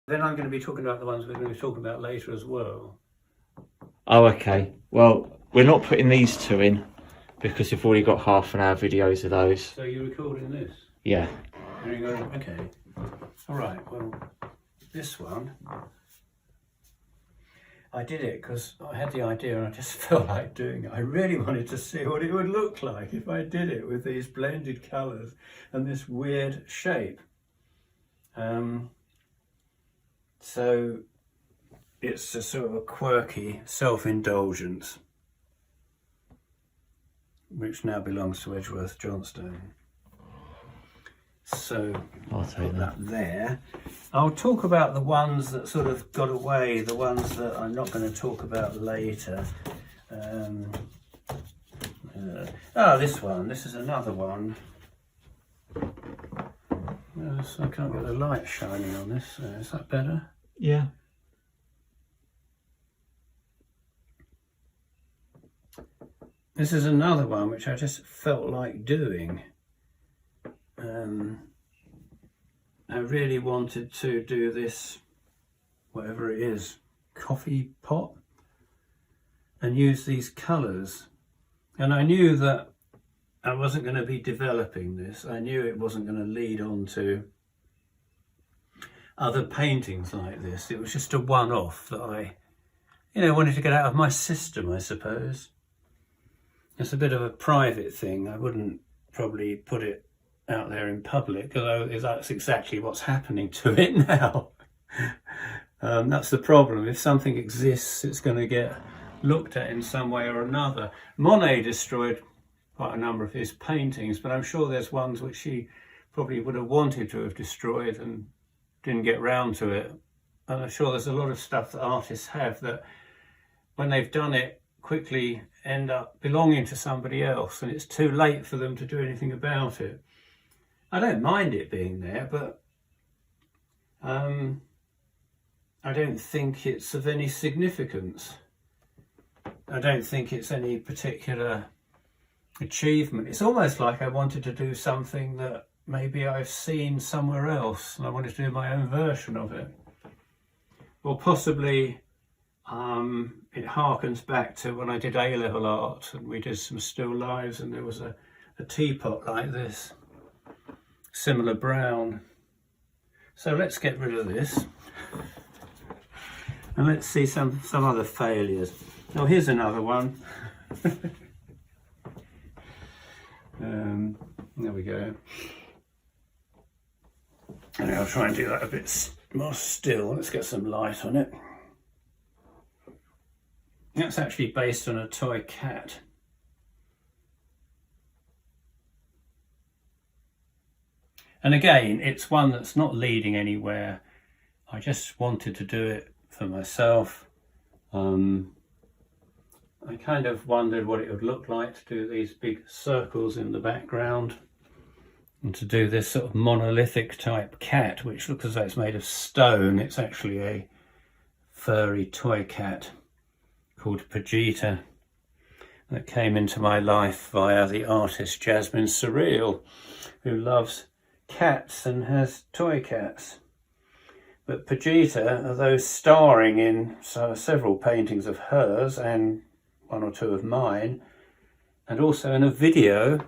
Then I'm going to be talking about the ones we're going to be talking about later as well. Oh, okay. Well, we're not putting these two in because we've already got half an hour videos of those. So you're recording this? Yeah. There you go. Okay. All right. Well, this one, I did it because I had the idea and I just felt like doing it. I really wanted to see what it would look like if I did it with these blended colours and this weird shape. So it's a sort of a quirky self-indulgence which now belongs to Edgeworth Johnstone. So I'll take that there. I'll talk about the ones that sort of got away, the ones that I'm not going to talk about later. This one. This is another one. I can't get the light shining on this. Is that better? Yeah. This is another one which I just felt like doing. I really wanted to do this, whatever it is, coffee pot, and use these colours. And I knew that I wasn't going to be developing this. I knew it wasn't going to lead on to other paintings like this. It was just a one-off that I, wanted to get out of my system, I suppose. It's a bit of a private thing. I wouldn't probably put it out there in public, although that's exactly what's happening to it now. That's the problem. If something exists, it's going to get looked at in some way or another. Monet destroyed quite a number of his paintings, but I'm sure there's ones which he probably would have wanted to have destroyed and didn't get round to it. And I'm sure there's a lot of stuff that artists have that when they've done it quickly end up belonging to somebody else and it's too late for them to do anything about it. I don't mind it being there, but I don't think it's of any significance. I don't think it's any particular achievement. It's almost like I wanted to do something that maybe I've seen somewhere else and I wanted to do my own version of it. Or possibly it harkens back to when I did A-level art and we did some still lives and there was a teapot like this, similar brown. So let's get rid of this and let's see some other failures. Oh, here's another one. There we go. And I'll try and do that a bit more still. Let's get some light on it. That's actually based on a toy cat. And again, it's one that's not leading anywhere. I just wanted to do it for myself. I kind of wondered what it would look like to do these big circles in the background and to do this sort of monolithic type cat, which looks as though it's made of stone. It's actually a furry toy cat called Pagita that came into my life via the artist Jasmine Surreal, who loves cats and has toy cats. But Pagita, although starring in several paintings of hers and one or two of mine, and also in a video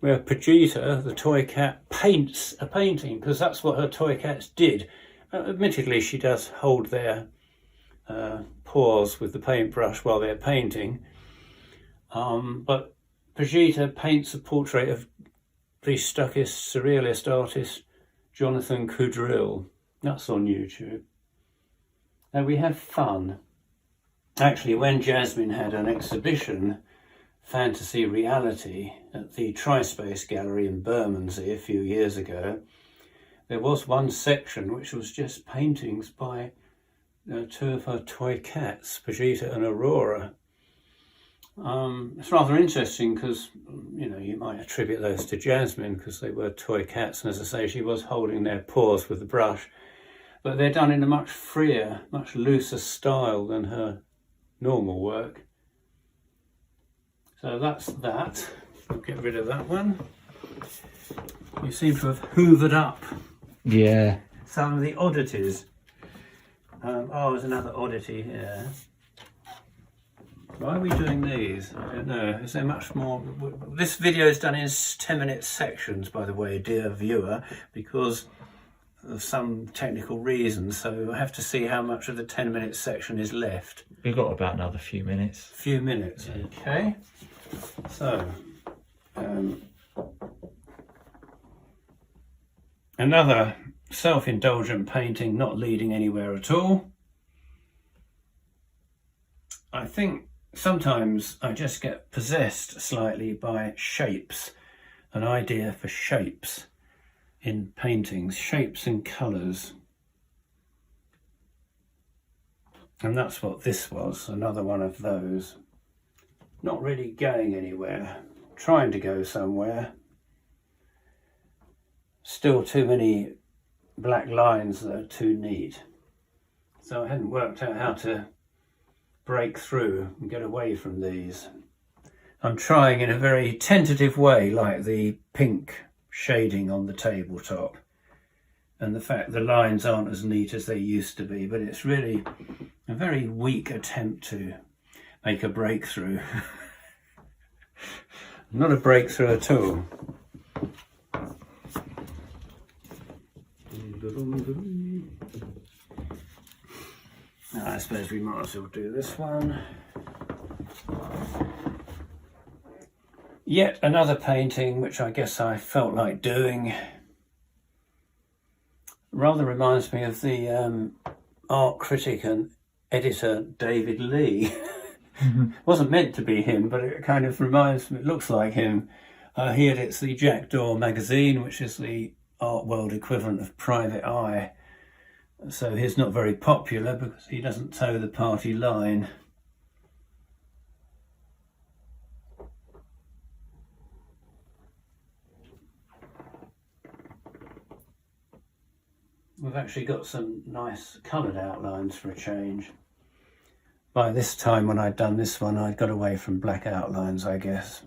where Pagita, the toy cat, paints a painting, because that's what her toy cats did. Admittedly, she does hold their paws with the paintbrush while they're painting, but Pagita paints a portrait of the Stuckist surrealist artist Jonathan Coudril. That's on YouTube. And we have fun. Actually, when Jasmine had an exhibition, Fantasy Reality, at the Trispace Gallery in Bermondsey a few years ago, there was one section which was just paintings by two of her toy cats, Pagita and Aurora. It's rather interesting because, you might attribute those to Jasmine because they were toy cats, and as I say, she was holding their paws with the brush, but they're done in a much freer, much looser style than her normal work. So that's that. I'll get rid of that one. You seem to have hoovered up Yeah. some of the oddities. Oh, there's another oddity here. Why are we doing these? I don't know. Is there much more? This video is done in 10-minute sections, by the way, dear viewer, because of some technical reasons. So I have to see how much of the 10-minute section is left. We've got about another few minutes. Few minutes, yeah. Okay. So, another self-indulgent painting, not leading anywhere at all. I think sometimes I just get possessed slightly by shapes, an idea for shapes in paintings, shapes and colours. And that's what this was, another one of those. Not really going anywhere, trying to go somewhere. Still too many black lines that are too neat. So I hadn't worked out how to break through and get away from these. I'm trying in a very tentative way, like the pink shading on the tabletop and the fact the lines aren't as neat as they used to be, but it's really a very weak attempt to make a breakthrough. Not a breakthrough at all. I suppose we might as well do this one. Yet another painting which I guess I felt like doing. Rather reminds me of the art critic and editor David Lee. Wasn't meant to be him, but it kind of reminds me, it looks like him. He edits the Jackdaw magazine, which is the art world equivalent of Private Eye. So he's not very popular because he doesn't toe the party line. We've actually got some nice coloured outlines for a change. By this time when I'd done this one, I'd got away from black outlines, I guess.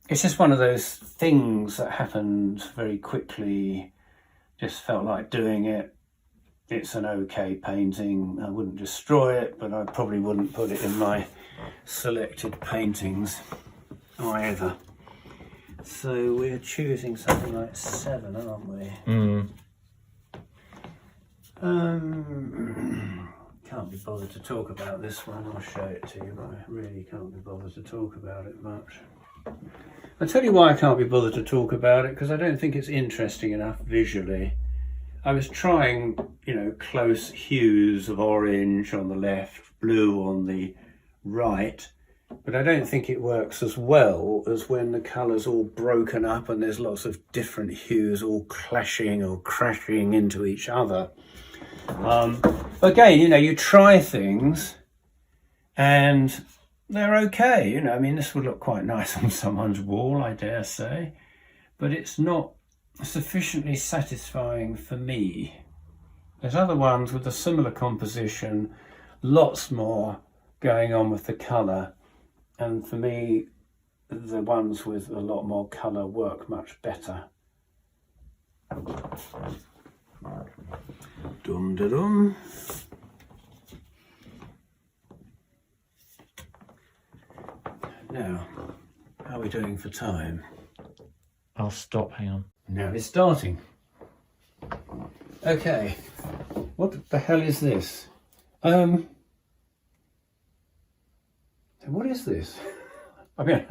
It's just one of those things that happened very quickly. Just felt like doing it. It's an okay painting. I wouldn't destroy it, but I probably wouldn't put it in my selected paintings either. So we're choosing something like 7, aren't we? Can't be bothered to talk about this one. I'll show it to you, but I really can't be bothered to talk about it much. I'll tell you why I can't be bothered to talk about it, because I don't think it's interesting enough visually. I was trying, you know, close hues of orange on the left, blue on the right, but I don't think it works as well as when the colour's all broken up and there's lots of different hues all clashing or crashing into each other. Again, you know, you try things and they're okay, you know. I mean, this would look quite nice on someone's wall, I dare say, but it's not sufficiently satisfying for me. There's other ones with a similar composition, lots more going on with the colour, and for me, the ones with a lot more colour work much better. Dum da dum. Now, how are we doing for time? I'll stop, hang on. Now it's starting. Okay, what the hell is this? What is this? I mean,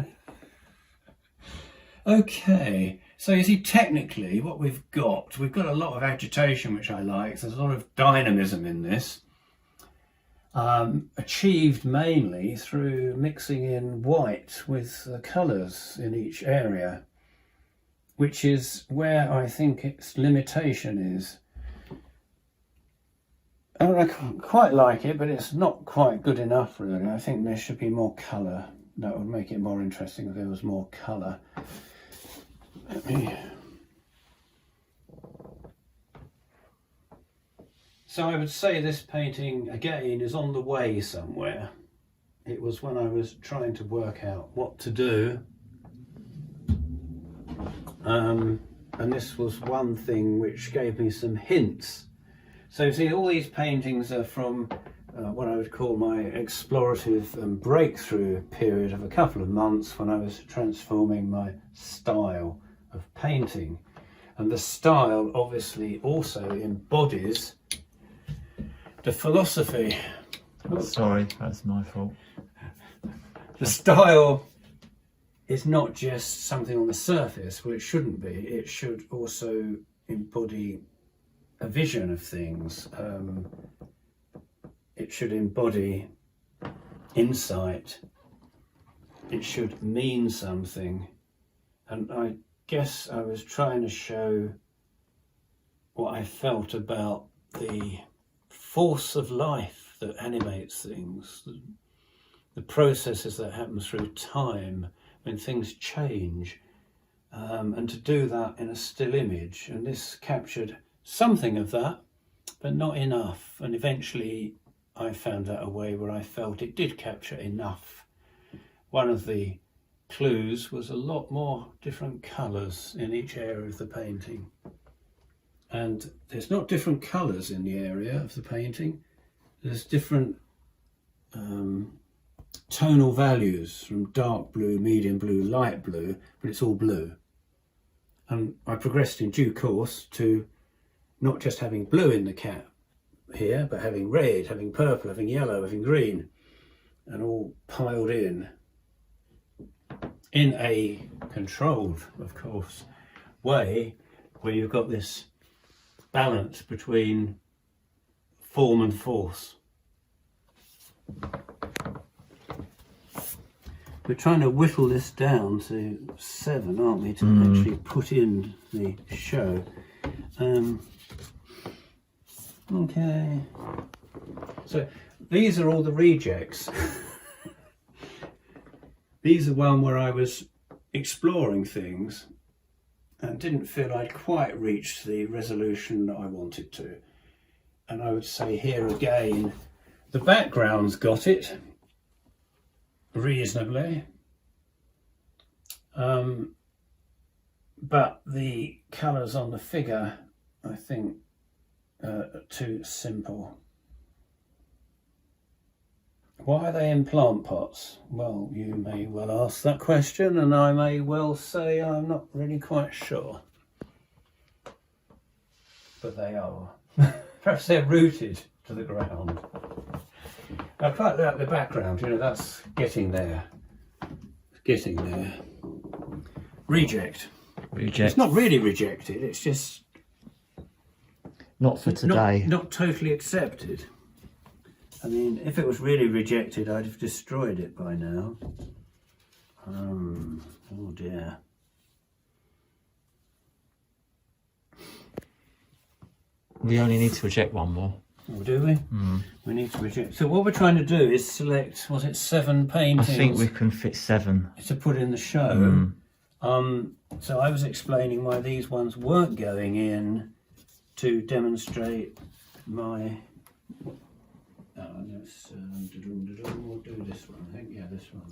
okay, so you see, technically what we've got a lot of agitation, which I like. There's a lot of dynamism in this, achieved mainly through mixing in white with the colours in each area, which is where I think its limitation is. And I quite like it, but it's not quite good enough, really. I think there should be more colour. That would make it more interesting if there was more colour. So I would say this painting, again, is on the way somewhere. It was when I was trying to work out what to do. And this was one thing which gave me some hints So you see, all these paintings are from what I would call my explorative and breakthrough period of a couple of months when I was transforming my style of painting. And the style obviously also embodies the philosophy. Sorry, that's my fault. The style is not just something on the surface, well, it shouldn't be. It should also embody a vision of things. It should embody insight. It should mean something. And I guess I was trying to show what I felt about the force of life that animates things, the processes that happen through time when things change, and to do that in a still image. And this captured something of that, but not enough. And eventually I found out a way where I felt it did capture enough. One of the clues was a lot more different colours in each area of the painting. And there's not different colours in the area of the painting. There's different tonal values from dark blue, medium blue, light blue, but it's all blue. And I progressed in due course to not just having blue in the cat here, but having red, having purple, having yellow, having green, and all piled in a controlled, of course, way where you've got this balance between form and force. We're trying to whittle this down to 7, aren't we, to actually put in the show. Okay. So these are all the rejects. These are one where I was exploring things and didn't feel I'd quite reached the resolution that I wanted to. And I would say here again, the background's got it reasonably, but the colours on the figure, I think, are too simple. Why are they in plant pots? Well, you may well ask that question, and I may well say I'm not really quite sure. But they are. Perhaps they're rooted to the ground. I quite like the background, you know, that's getting there. Getting there. Reject. Reject. It's not really rejected, it's just Not for today. Not totally accepted. I mean, if it was really rejected, I'd have destroyed it by now. Oh dear. We only need to reject one more. Oh, do we? We need to reject. So what we're trying to do is select, was it 7 paintings? I think we can fit 7. To put in the show. So I was explaining why these ones weren't going in to demonstrate my... let's we'll do this one, I think. Yeah, this one.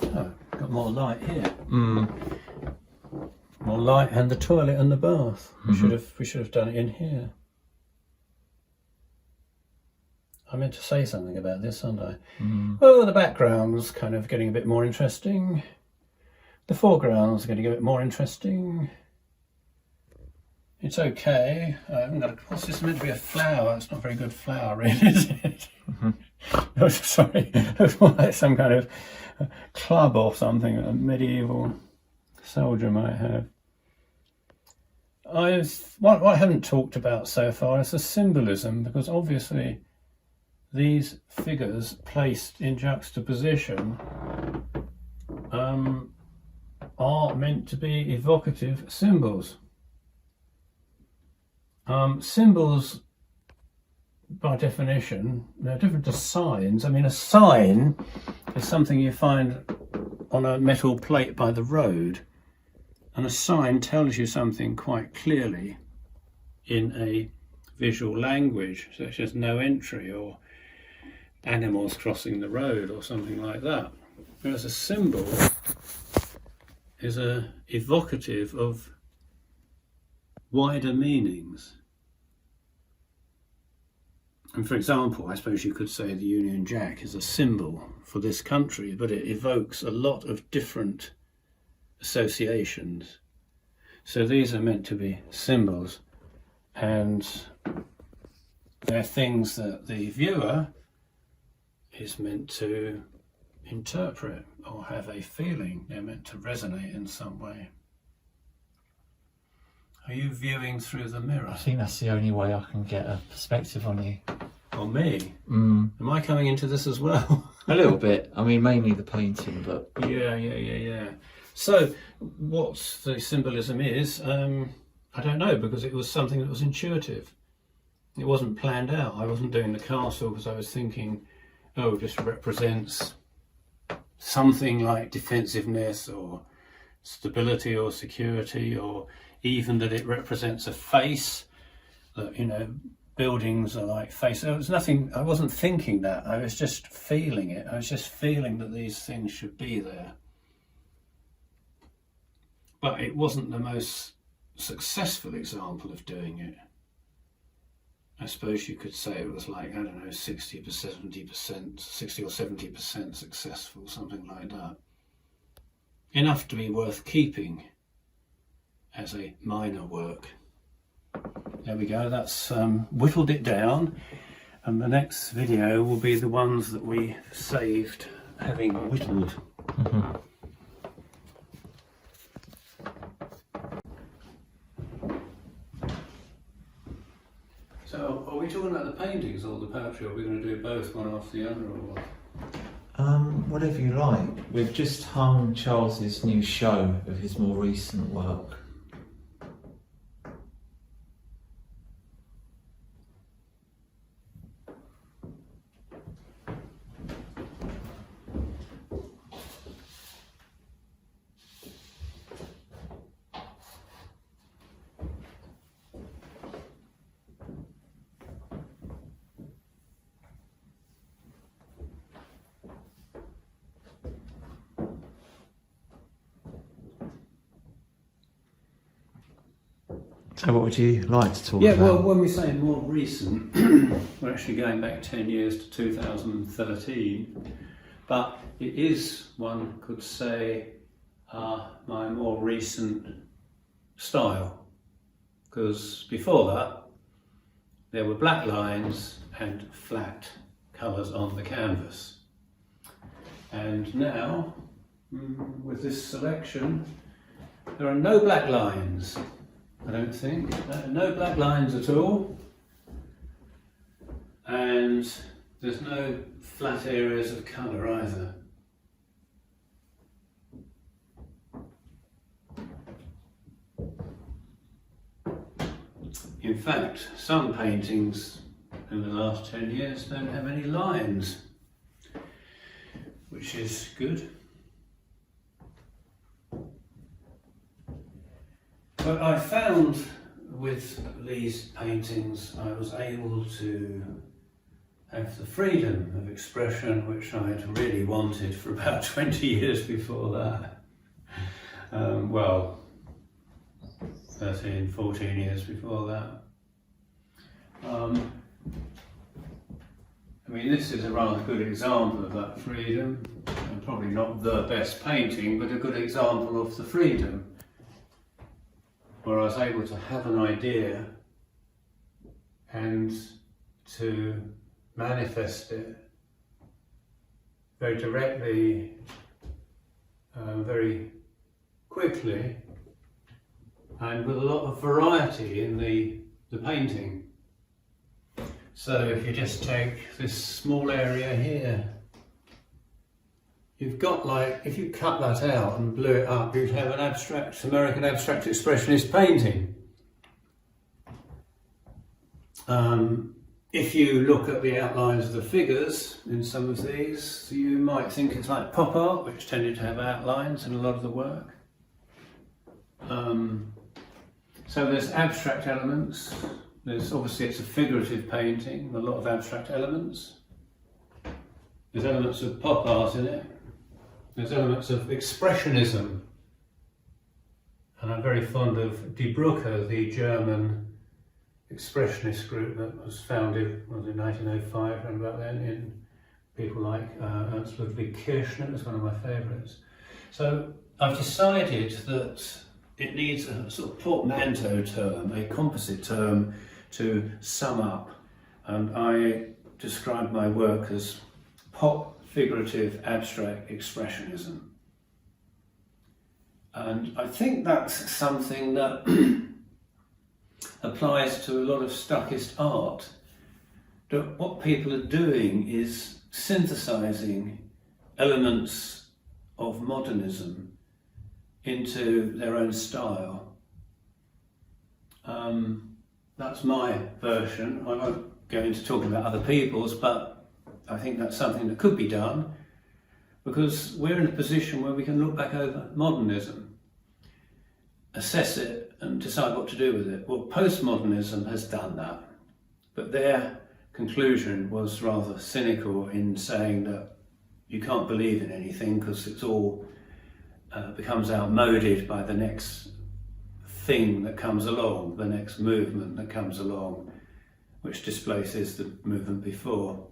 Oh, got more light here. More light, and the toilet and the bath. We should have done it in here. I meant to say something about this, hadn't I? Well, the background's kind of getting a bit more interesting. The foreground's getting a bit more interesting. It's okay. What's this meant to be, a flower? It's not a very good flower, really, is it? Oh, sorry, it looks more like some kind of club or something a medieval soldier might have. What I haven't talked about so far is the symbolism, because obviously these figures placed in juxtaposition are meant to be evocative symbols. Symbols, by definition, they're different to signs. I mean, a sign is something you find on a metal plate by the road, and a sign tells you something quite clearly in a visual language, so it's just no entry, or animals crossing the road or something like that. Whereas a symbol is evocative of wider meanings. And for example, I suppose you could say the Union Jack is a symbol for this country, but it evokes a lot of different associations. So these are meant to be symbols, and they're things that the viewer is meant to interpret or have a feeling. They're meant to resonate in some way. Are you viewing through the mirror? I think that's the only way I can get a perspective on you. On me? Mm. Am I coming into this as well? A little bit. I mean, mainly the painting, but... Yeah. So, what the symbolism is, I don't know, because it was something that was intuitive. It wasn't planned out. I wasn't doing the castle because I was thinking, oh, this represents something like defensiveness or stability or security, or even that it represents a face, that, you know, buildings are like faces. There was nothing, I wasn't thinking that, I was just feeling it. I was just feeling that these things should be there. But it wasn't the most successful example of doing it. I suppose you could say it was like, I don't know, 60%, 70%, 60 or 70% successful, something like that. Enough to be worth keeping as a minor work. There we go, that's whittled it down, and the next video will be the ones that we saved having whittled. Mm-hmm. So, are we talking about the paintings or the poetry, or are we going to do both, one after the other, or what? Whatever you like. We've just hung Charles's new show of his more recent work. So what would you like to talk about? Yeah, well, when we say more recent, we're actually going back 10 years to 2013, but it is, one could say, my more recent style, because before that there were black lines and flat colours on the canvas, and now with this selection there are no black lines. I don't think. No black lines at all, and there's no flat areas of colour either. In fact, some paintings in the last 10 years don't have any lines, which is good. But I found with these paintings I was able to have the freedom of expression which I'd really wanted for about 20 years before that. Well, 13, 14 years before that. I mean, this is a rather good example of that freedom, and probably not the best painting, but a good example of the freedom, where I was able to have an idea and to manifest it very directly, very quickly, and with a lot of variety in the painting. So if you just take this small area here, you've got, like, if you cut that out and blew it up, you'd have an abstract, American abstract expressionist painting. If you look at the outlines of the figures in some of these, you might think it's like pop art, which tended to have outlines in a lot of the work. So there's abstract elements. There's obviously, it's a figurative painting, a lot of abstract elements. There's elements of pop art in it. There's elements of Expressionism. And I'm very fond of Die Brücke, the German expressionist group that was founded, was in 1905, around about then, in people like Ernst Ludwig Kirchner. It was one of my favourites. So I've decided that it needs a sort of portmanteau term, a composite term to sum up. And I describe my work as pop, figurative, abstract expressionism. And I think that's something that applies to a lot of Stuckist art. That what people are doing is synthesizing elements of modernism into their own style. That's my version. I won't go into talking about other people's, but I think that's something that could be done, because we're in a position where we can look back over modernism, assess it and decide what to do with it. Well, postmodernism has done that, but their conclusion was rather cynical in saying that you can't believe in anything because it's all becomes outmoded by the next thing that comes along, the next movement that comes along, which displaces the movement before.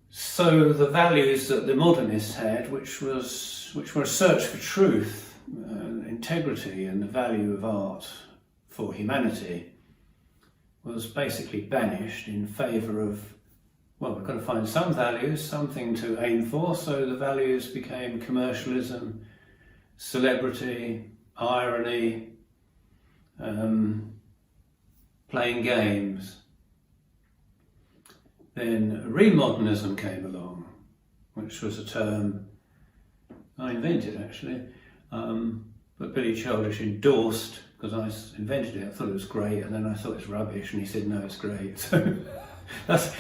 So the values that the modernists had, which were a search for truth, integrity and the value of art for humanity, was basically banished in favour of, well, we've got to find some values, something to aim for, so the values became commercialism, celebrity, irony, playing games. Then remodernism came along, which was a term I invented actually, but Billy Childish endorsed because I invented it. I thought it was great, and then I thought it's rubbish, and he said no, it's great. So that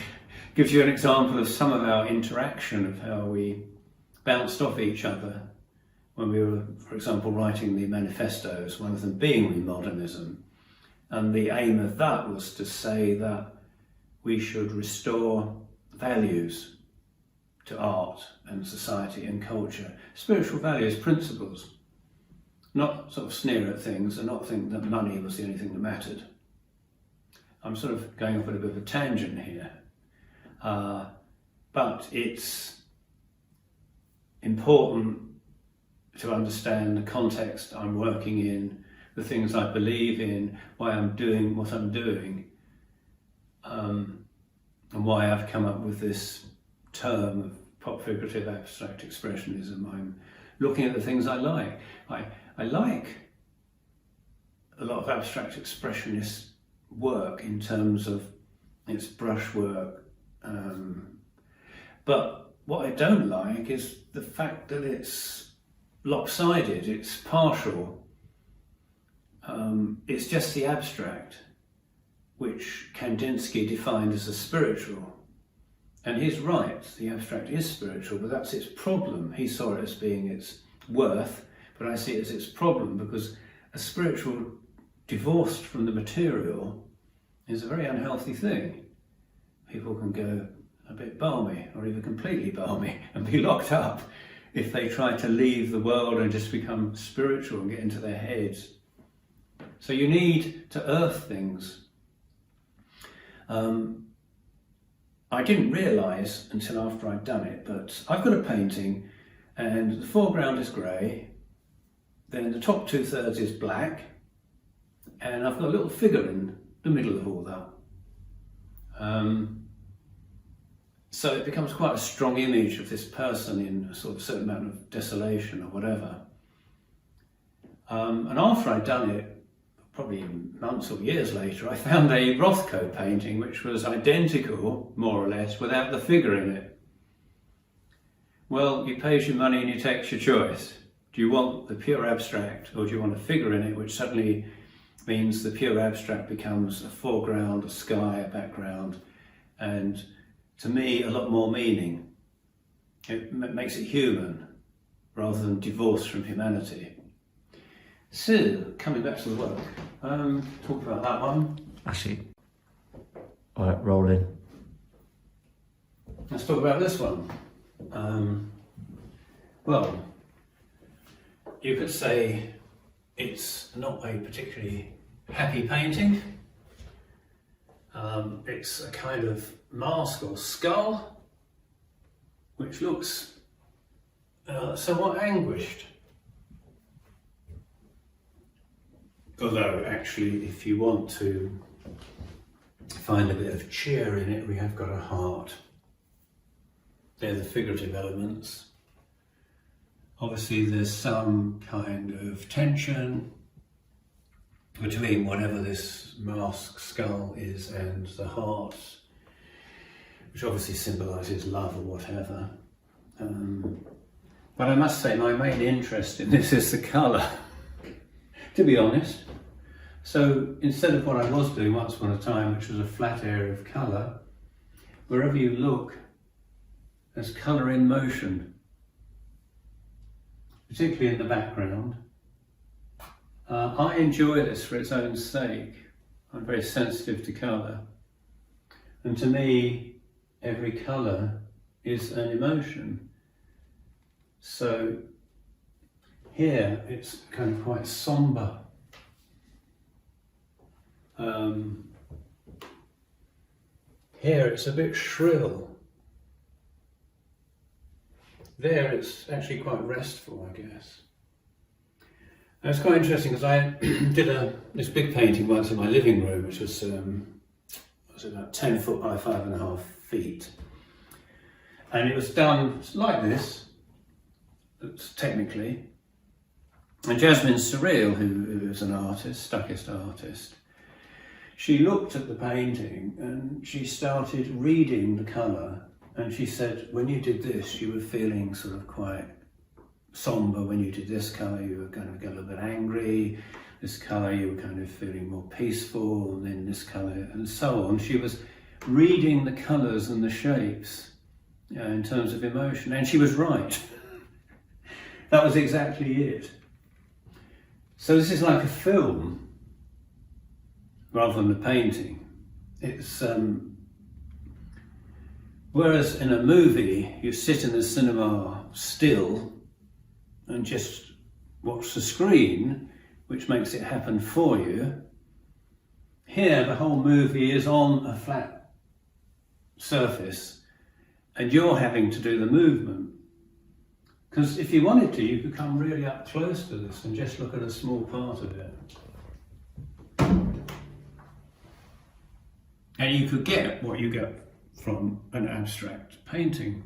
gives you an example of some of our interaction, of how we bounced off each other when we were, for example, writing the manifestos, one of them being remodernism. And the aim of that was to say that we should restore values to art and society and culture, spiritual values, principles, not sort of sneer at things and not think that money was the only thing that mattered. I'm sort of going off at a bit of a tangent here, but it's important to understand the context I'm working in, the things I believe in, why I'm doing what I'm doing, and why I've come up with this term of pop figurative abstract expressionism. I'm looking at the things I like. I like a lot of abstract expressionist work in terms of its brushwork, but what I don't like is the fact that it's lopsided, it's partial. It's just the abstract, which Kandinsky defined as a spiritual. And he's right, the abstract is spiritual, but that's its problem. He saw it as being its worth, but I see it as its problem, because a spiritual divorced from the material is a very unhealthy thing. People can go a bit balmy, or even completely balmy, and be locked up if they try to leave the world and just become spiritual and get into their heads. So you need to earth things. I didn't realise until after I'd done it, but I've got a painting and the foreground is grey, then the top 2/3 is black, and I've got a little figure in the middle of all that. So it becomes quite a strong image of this person in a sort of certain amount of desolation or whatever. And after I'd done it, probably months or years later, I found a Rothko painting which was identical, more or less, without the figure in it. Well, you pays your money and you takes your choice. Do you want the pure abstract, or do you want a figure in it, which suddenly means the pure abstract becomes a foreground, a sky, a background, and to me a lot more meaning. It makes it human rather than divorced from humanity. So, coming back to the work, talk about that one. Actually, alright, rolling. let's talk about this one. Well, you could say it's not a particularly happy painting. It's a kind of mask or skull which looks somewhat anguished. Although actually, if you want to find a bit of cheer in it, we have got a heart. They're the figurative elements. Obviously there's some kind of tension between whatever this mask skull is and the heart, which obviously symbolises love or whatever. But I must say my main interest in this is the colour, to be honest. So instead of what I was doing once upon a time, which was a flat area of colour, wherever you look, there's colour in motion, particularly in the background. I enjoy this for its own sake. I'm very sensitive to colour. And to me, every colour is an emotion. So here it's kind of quite sombre. Here it's a bit shrill. There it's actually quite restful, I guess. And it's quite interesting because I did this big painting once in my living room, which was about 10 foot by 5.5 feet. And it was done like this, technically. And Jasmine Surreal, who is an artist, Stuckist artist, she looked at the painting and she started reading the colour, and she said, when you did this, you were feeling sort of quite sombre. When you did this colour, you were kind of a little bit angry. This colour, you were kind of feeling more peaceful, and then this colour, and so on. She was reading the colours and the shapes in terms of emotion, and she was right. That was exactly it. So this is like a film rather than a painting. It's whereas in a movie you sit in the cinema still and just watch the screen, which makes it happen for you. Here the whole movie is on a flat surface and you're having to do the movement. Because if you wanted to, you could come really up close to this and just look at a small part of it. And you could get what you get from an abstract painting.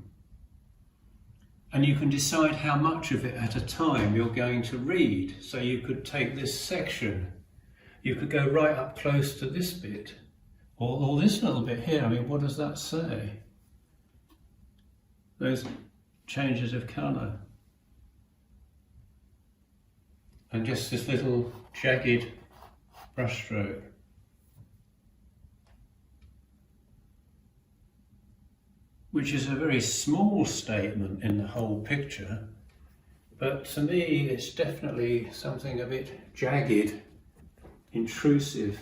And you can decide how much of it at a time you're going to read. So you could take this section, you could go right up close to this bit, or this little bit here. I mean, what does that say? Those changes of colour. And just this little jagged brushstroke. Which is a very small statement in the whole picture, but to me it's definitely something a bit jagged, intrusive.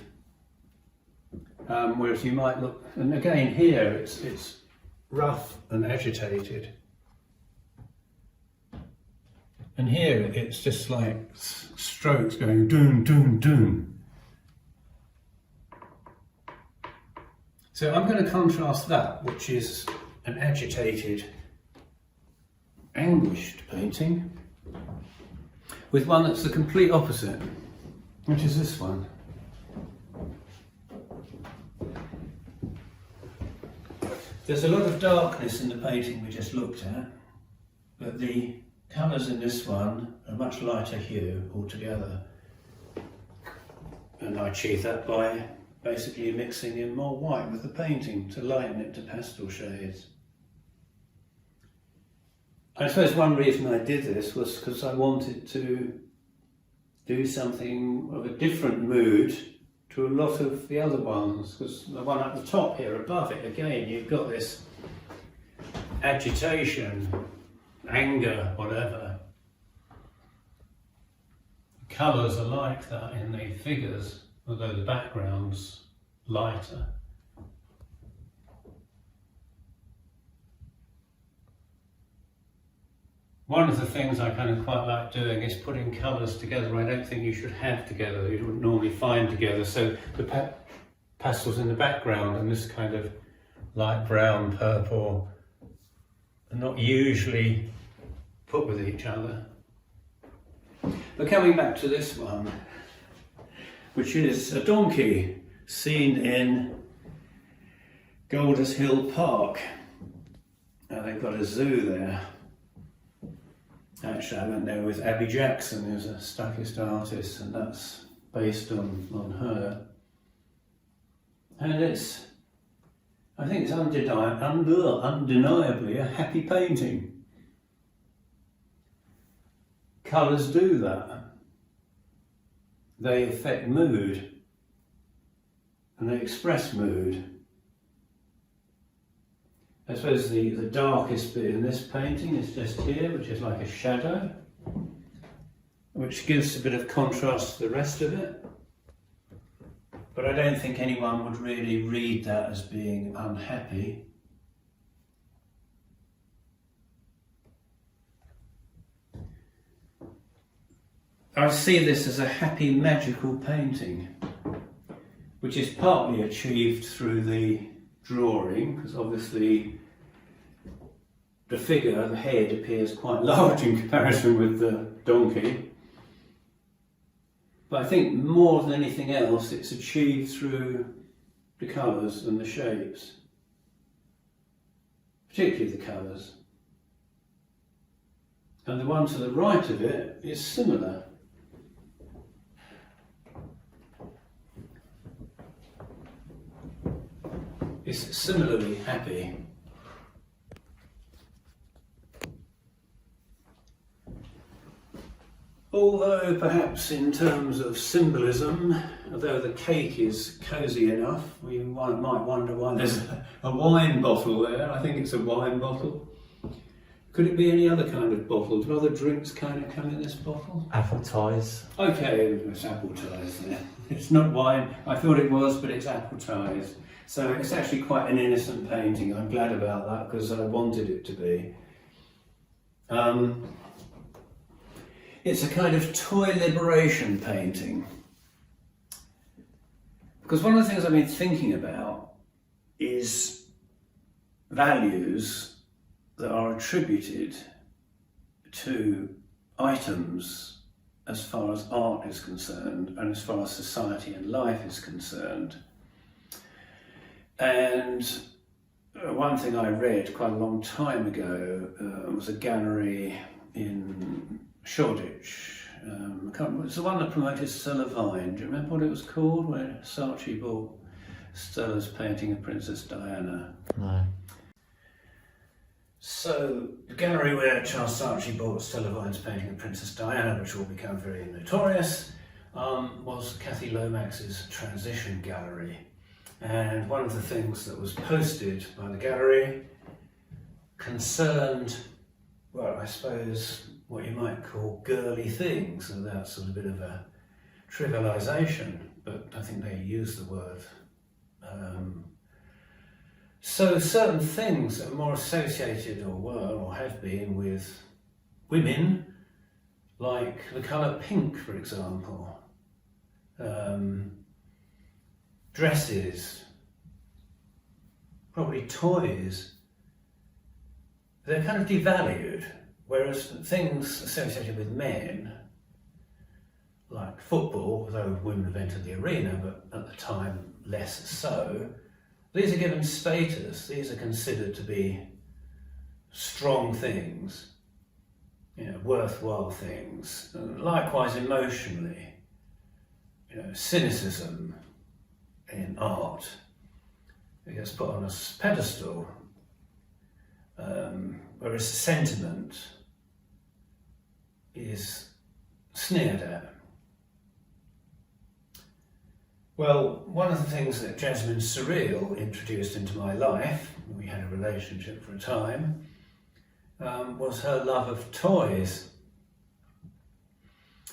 Whereas you might look, and again here it's rough and agitated. And here it's just like strokes going doom, doom, doom. So I'm going to contrast that, which is an agitated, anguished painting, with one that's the complete opposite, which is this one. There's a lot of darkness in the painting we just looked at, but the colours in this one are much lighter hue altogether. And I achieve that by basically mixing in more white with the painting to lighten it to pastel shades. I suppose one reason I did this was because I wanted to do something of a different mood to a lot of the other ones, because the one at the top here above it, again, you've got this agitation, anger, whatever. The colours are like that in the figures, although the background's lighter. One of the things I kind of quite like doing is putting colours together I don't think you should have together, you wouldn't normally find together. So the pastels in the background and this kind of light brown, purple are not usually put with each other. But coming back to this one, which is a donkey seen in Golders Hill Park. They've got a zoo there. Actually, I went there with Abby Jackson, who's a Stuckist artist, and that's based on her. And I think it's undeniably a happy painting. Colours do that. They affect mood, and they express mood. I suppose the darkest bit in this painting is just here, which is like a shadow, which gives a bit of contrast to the rest of it. But I don't think anyone would really read that as being unhappy. I see this as a happy, magical painting, which is partly achieved through the drawing, because obviously the figure, the head, appears quite large in comparison with the donkey. But I think more than anything else, it's achieved through the colours and the shapes, particularly the colours. And the one to the right of it is similar. It's similarly happy. Although perhaps in terms of symbolism, although the cake is cosy enough, we might wonder why there's a wine bottle there. I think it's a wine bottle. Could it be any other kind of bottle? Do other drinks kind of come in this bottle? Apple ties. Okay, it's apple ties there. It's not wine. I thought it was, but it's apple ties. So it's actually quite an innocent painting. I'm glad about that because I wanted it to be. It's a kind of toy liberation painting. Because one of the things I've been thinking about is values that are attributed to items as far as art is concerned and as far as society and life is concerned. And one thing I read quite a long time ago was a gallery in Shoreditch. I can't remember, it's the one that promoted Stella Vine. Do you remember what it was called? Where Saatchi bought Stella's painting of Princess Diana. No. So the gallery where Charles Saatchi bought Stella Vine's painting of Princess Diana, which will become very notorious, was Kathy Lomax's Transition Gallery. And one of the things that was posted by the gallery concerned, well, I suppose what you might call girly things, and that's sort of a bit of a trivialisation, but I think they use the word. So certain things that are more associated, or were, or have been, with women, like the colour pink, for example. Dresses, probably toys, they're kind of devalued, whereas things associated with men, like football, although women have entered the arena, but at the time less so, these are given status, these are considered to be strong things, worthwhile things, and likewise emotionally, cynicism in art, it gets put on a pedestal, whereas sentiment is sneered at. Well, one of the things that Jasmine Surreal introduced into my life, we had a relationship for a time, was her love of toys.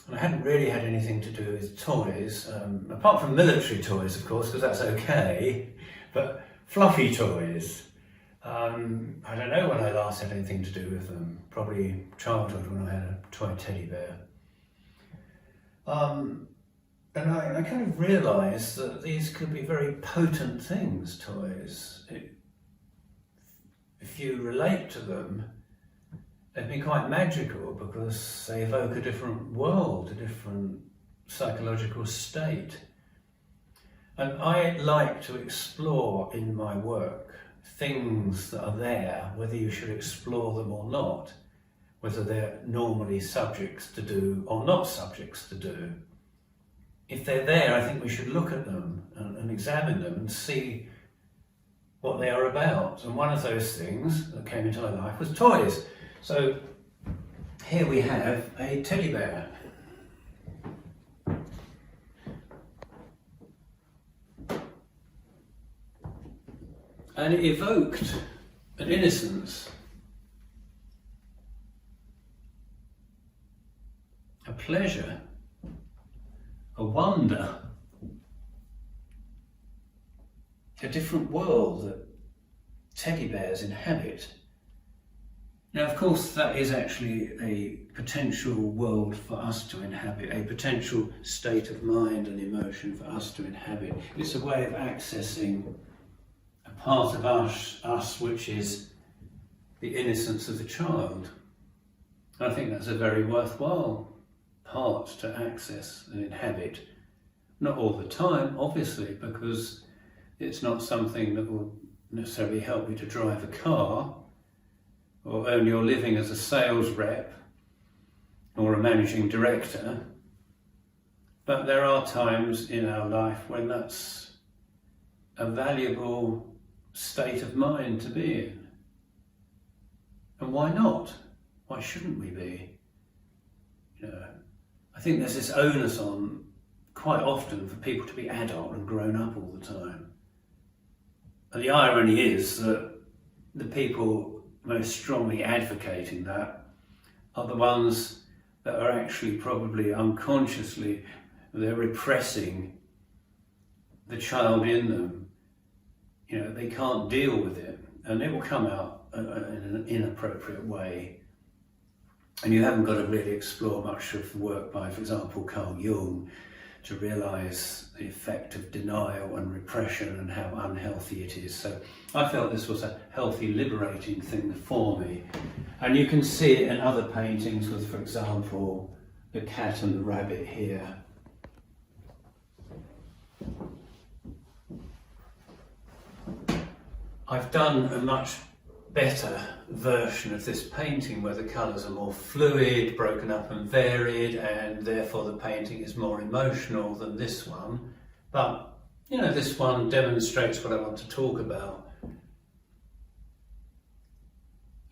And I hadn't really had anything to do with toys, apart from military toys, of course, because that's okay, but fluffy toys. I don't know when I last had anything to do with them. Probably childhood when I had a toy teddy bear. And I kind of realised that these could be very potent things, toys. If you relate to them, they'd be quite magical because they evoke a different world, a different psychological state. And I like to explore in my work things that are there, whether you should explore them or not, whether they're normally subjects to do or not subjects to do. If they're there, I think we should look at them and examine them and see what they are about. And one of those things that came into my life was toys. So here we have a teddy bear. And it evoked an innocence, a pleasure, a wonder, a different world that teddy bears inhabit. Now, of course, that is actually a potential world for us to inhabit, a potential state of mind and emotion for us to inhabit. It's a way of accessing a part of us which is the innocence of the child. I think that's a very worthwhile part to access and inhabit. Not all the time, obviously, because it's not something that will necessarily help you to drive a car or earn your living as a sales rep or a managing director. But there are times in our life when that's a valuable state of mind to be in. And why not? Why shouldn't we be? You know, I think there's this onus on quite often for people to be adult and grown up all the time. And the irony is that the people most strongly advocating that are the ones that are actually probably unconsciously, they're repressing the child in them. You know, they can't deal with it and it will come out in an inappropriate way. And you haven't got to really explore much of the work by, for example, Carl Jung to realise the effect of denial and repression and how unhealthy it is. So I felt this was a healthy, liberating thing for me. And you can see it in other paintings with, for example, the cat and the rabbit here. I've done a much better version of this painting where the colours are more fluid, broken up and varied, and therefore the painting is more emotional than this one. But, you know, this one demonstrates what I want to talk about.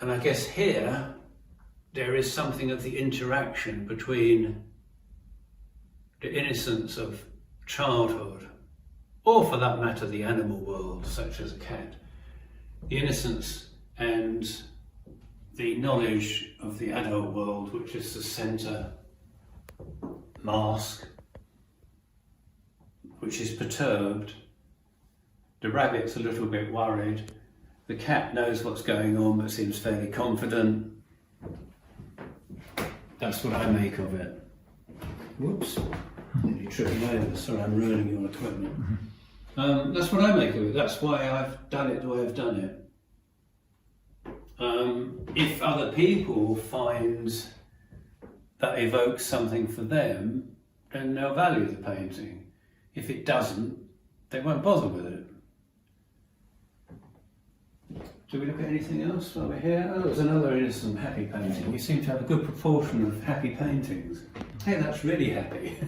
And I guess here there is something of the interaction between the innocence of childhood, or for that matter the animal world, such as a cat, the innocence and the knowledge of the adult world, which is the centre mask, which is perturbed. The rabbit's a little bit worried. The cat knows what's going on but seems fairly confident. That's what I make of it. Whoops, nearly tripping over. Sorry, I'm ruining your equipment. That's what I make of it. That's why I've done it the way I've done it. If other people find that evokes something for them, then they'll value the painting. If it doesn't, they won't bother with it. Do we look at anything else while we're here? Oh, there's another innocent, happy painting. You seem to have a good proportion of happy paintings. Hey, that's really happy.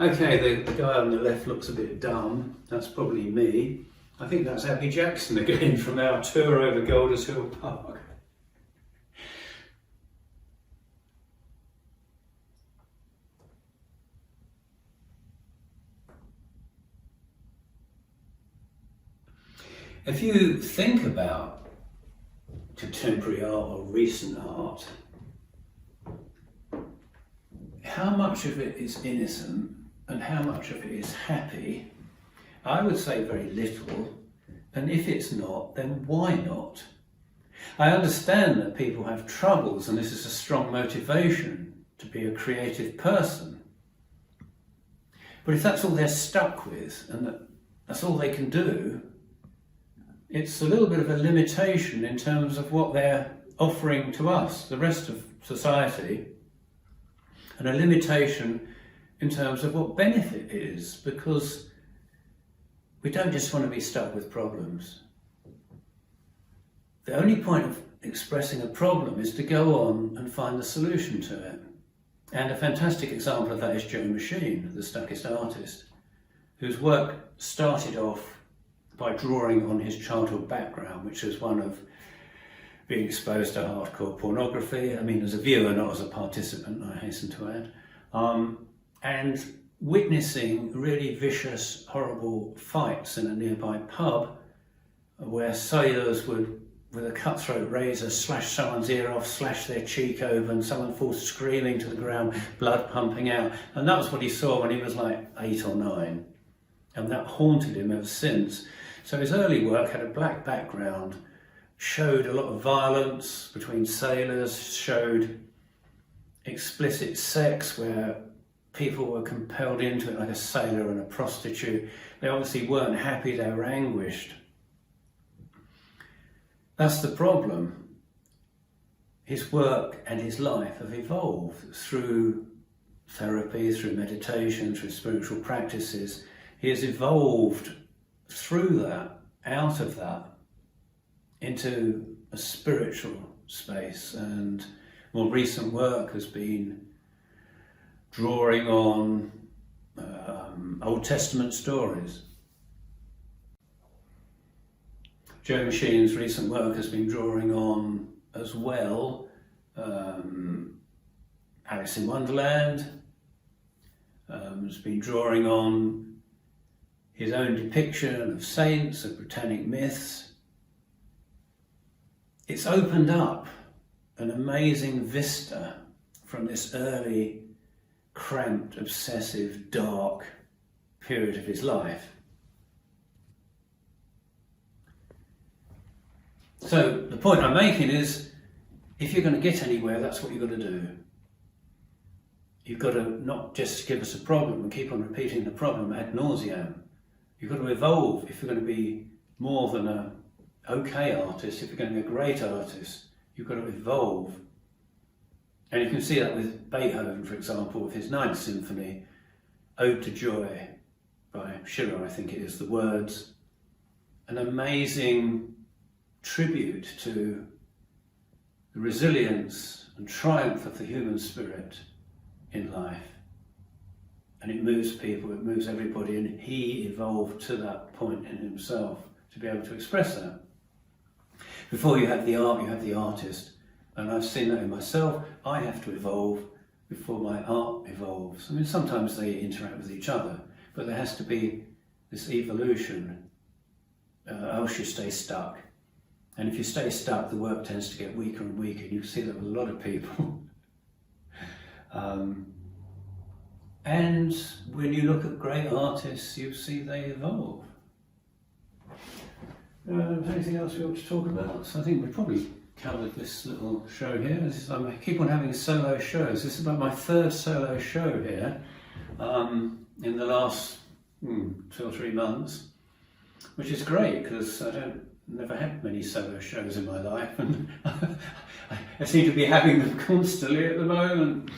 Okay, the guy on the left looks a bit dumb. That's probably me. I think that's Abby Jackson again from our tour over Golders Hill Park. If you think about contemporary art or recent art, how much of it is innocent and how much of it is happy? I would say very little, And if it's not, then why not? I understand that people have troubles, and this is a strong motivation to be a creative person. But if that's all they're stuck with, and that's all they can do, it's a little bit of a limitation in terms of what they're offering to us, the rest of society, and a limitation in terms of what benefit is, because we don't just want to be stuck with problems. The only point of expressing a problem is to go on and find the solution to it. And a fantastic example of that is Joe Machine, the Stuckist artist, whose work started off by drawing on his childhood background, which was one of being exposed to hardcore pornography. I mean, as a viewer, not as a participant, I hasten to add. And witnessing really vicious, horrible fights in a nearby pub where sailors would, with a cutthroat razor, slash someone's ear off, slash their cheek open, someone falls screaming to the ground, blood pumping out. And that was what he saw when he was like 8 or 9. And that haunted him ever since. So his early work had a black background, showed a lot of violence between sailors, showed explicit sex where people were compelled into it, like a sailor and a prostitute. They obviously weren't happy, they were anguished. That's the problem. His work and his life have evolved through therapy, through meditation, through spiritual practices. He has evolved through that, out of that, into a spiritual space. And more recent work has been drawing on Old Testament stories. Joe Machine's recent work has been drawing on, as well, Alice in Wonderland, has been drawing on his own depiction of saints, of Britannic myths. It's opened up an amazing vista from this early, cramped, obsessive, dark period of his life. So the point I'm making is, if you're going to get anywhere, that's what you've got to do. You've got to not just give us a problem and keep on repeating the problem ad nauseam. You've got to evolve if you're going to be more than an okay artist. If you're going to be a great artist, you've got to evolve. And you can see that with Beethoven, for example, with his Ninth Symphony, Ode to Joy by Schiller, I think it is, the words. An amazing tribute to the resilience and triumph of the human spirit in life. And it moves people, it moves everybody, and he evolved to that point in himself to be able to express that. Before you have the art, you have the artist. And I've seen that in myself. I have to evolve before my art evolves. I mean, sometimes they interact with each other, but there has to be this evolution, else you stay stuck. And if you stay stuck, the work tends to get weaker and weaker. You see that with a lot of people. And when you look at great artists, you see they evolve. Anything else we ought to talk about? So I think we've probably covered this little show here. I keep on having solo shows. This is about my third solo show here in the last 2 or 3 months, which is great because I never had many solo shows in my life, and I seem to be having them constantly at the moment.